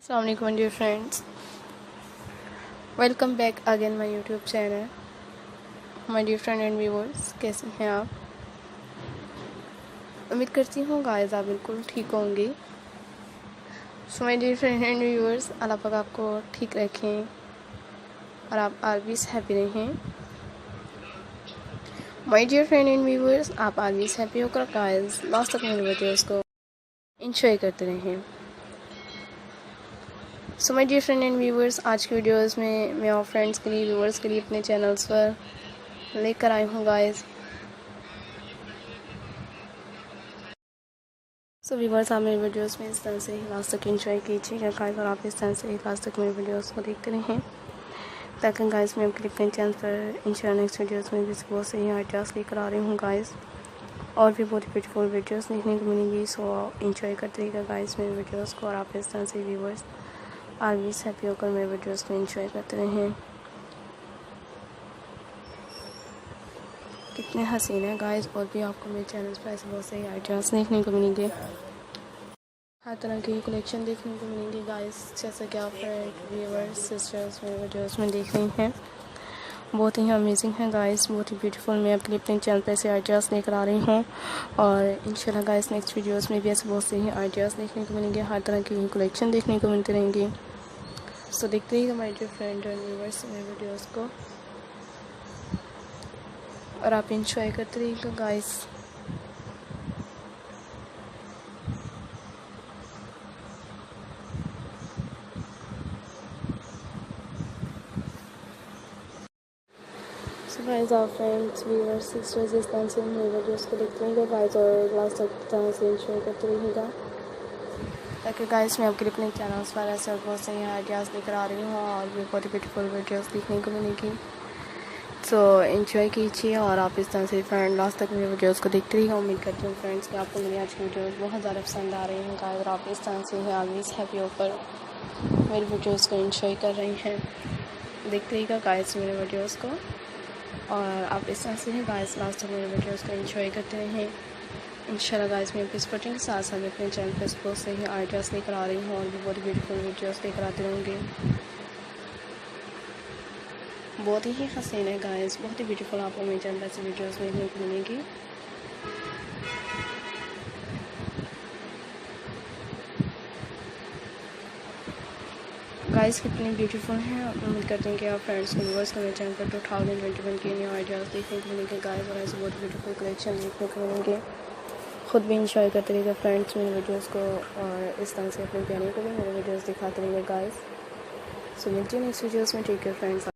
अस्सलाम वालेकुम dear friends, welcome back again my YouTube channel. My dear friend and viewers, कैसे हैं आप? उम्मीद करती हूँ गाइस आप बिल्कुल ठीक होंगे। So my dear friend and viewers, अल्लाह पाक आपको ठीक रखें और आप ऑलवेज हैप्पी रहें। My dear friend and viewers, आप ऑलवेज हैप्पी होकर गाइस लास्ट तक मेरे वीडियोस को एंजॉय करते रहें। So my dear friend and viewers, आज की वीडियोस में मैं और फ्रेंड्स के लिए, व्यूअर्स के लिए अपने चैनल्स पर लेकर आई हूँ गाइस। सो व्यूअर्स, आप मेरे वीडियोस में इस तरह से ही लास्ट तक एंजॉय कीजिएगा गाइस, और आप इस तरह से ही लास्ट तक मेरे वीडियोस को देखते रहें, ताकि गाइस मैं आपके लिए अपने चैनल पर इंशाल्लाह नेक्स्ट वीडियोस में भी बहुत से ही आइडियाज़ लेकर आ रही हूँ गाइस, और भी बहुत ब्यूटीफुल वीडियोस देखने को मिलेंगी। सो एंजॉय करते रहिएगा गाइस मेरे वीडियोस को, और आप इस तरह से व्यूअर्स ऑलवेज हैप्पी होकर मेरे वीडियोस को एंजॉय करते रहें। कितने हसीन है गाइस, और भी आपको मेरे चैनल पर ऐसे बहुत से आइडियाज़ देखने को मिलेंगे, हर तरह की कलेक्शन देखने को मिलेंगी गाइस, जैसे कि आप व्यूअर्स सिस्टर्स मेरे वीडियोस में देख रही हैं। बहुत ही अमेजिंग है गाइस, बहुत ही ब्यूटीफुल। मैं आपके लिए अपने चैनल पर ऐसे आइडियाज़ लेकर आ रही हूँ, और इंशाल्लाह गाइस नेक्स्ट वीडियोस में भी ऐसे बहुत से ही आइडियाज़ देखने को मिलेंगे, हर तरह की कलेक्शन देखने को मिलती रहेंगी। सो देखते रहिएगा my dear friend and viewers मेरे वीडियोस को, और आप इंजॉय करते रहिएगा गाइस। सो गाइस, आप फ्रेंड्स व्यूअर्स सिस्टर्स इस तरह से मेरे वीडियोस को देखते रहिएगा गाइस, और लास्ट तक तरह से इंजॉय करते रहिएगा, ताकि गाइस मैं आपके लिए अपने चैनल्स पर ऐसे बहुत से आइडियाज़ लेकर आ रही हूँ, और भी बहुत ही ब्यूटीफुल वीडियोस देखने को मिलेगी। सो एंजॉय कीजिए, और आप इस तरह से फ्रेंड लास्ट तक मेरे वीडियोस को देखते रहिएगा। उम्मीद करती हूँ फ्रेंड्स कि आपको मेरी आज की वीडियोस बहुत ज़्यादा पसंद आ रही हैं गाइस, और आप इस तरह से ही ऑलवेज हैप्पी होकर मेरे वीडियोस को एंजॉय कर रही हैं। देखते रहिएगा गाइस मेरे वीडियोस को, और आप इस तरह से ही गाइस लास्ट तक मेरे वीडियोस को एंजॉय करते रहें। इंशाल्लाह गाइस मैं आपकी सपोर्टिंग के साथ साथ अपने चैनल पर बहुत से ही आइडियाज़ लेकर आ रही हूँ, और भी बहुत ब्यूटीफुल वीडियोस लेकर आते रहूँगी। बहुत ही हसीन है गाइस, बहुत ही ब्यूटीफुल आपको मेरे चैनल पर ऐसी वीडियोस देखने को मिलेंगी। गाइस कितनी ब्यूटीफुल हैं, उम्मीद करते हैं कि आप फ्रेंड्स को व्यूअर्स को मेरे चैनल पर 2021 के न्यू आइडियाज़ देखने को मिलेंगे गाइस, और ऐसे बहुत ब्यूटीफुल कलेक्शन देखने को मिलेंगे। खुद भी इंजॉय करते रहिएगा फ्रेंड्स मेरे वीडियोस को, और इस तरह से अपने प्यारे को भी मेरे वीडियोस दिखाते रहिएगा गाइस। सो मिलते हैं नेक्स्ट वीडियोस में। Take care friends.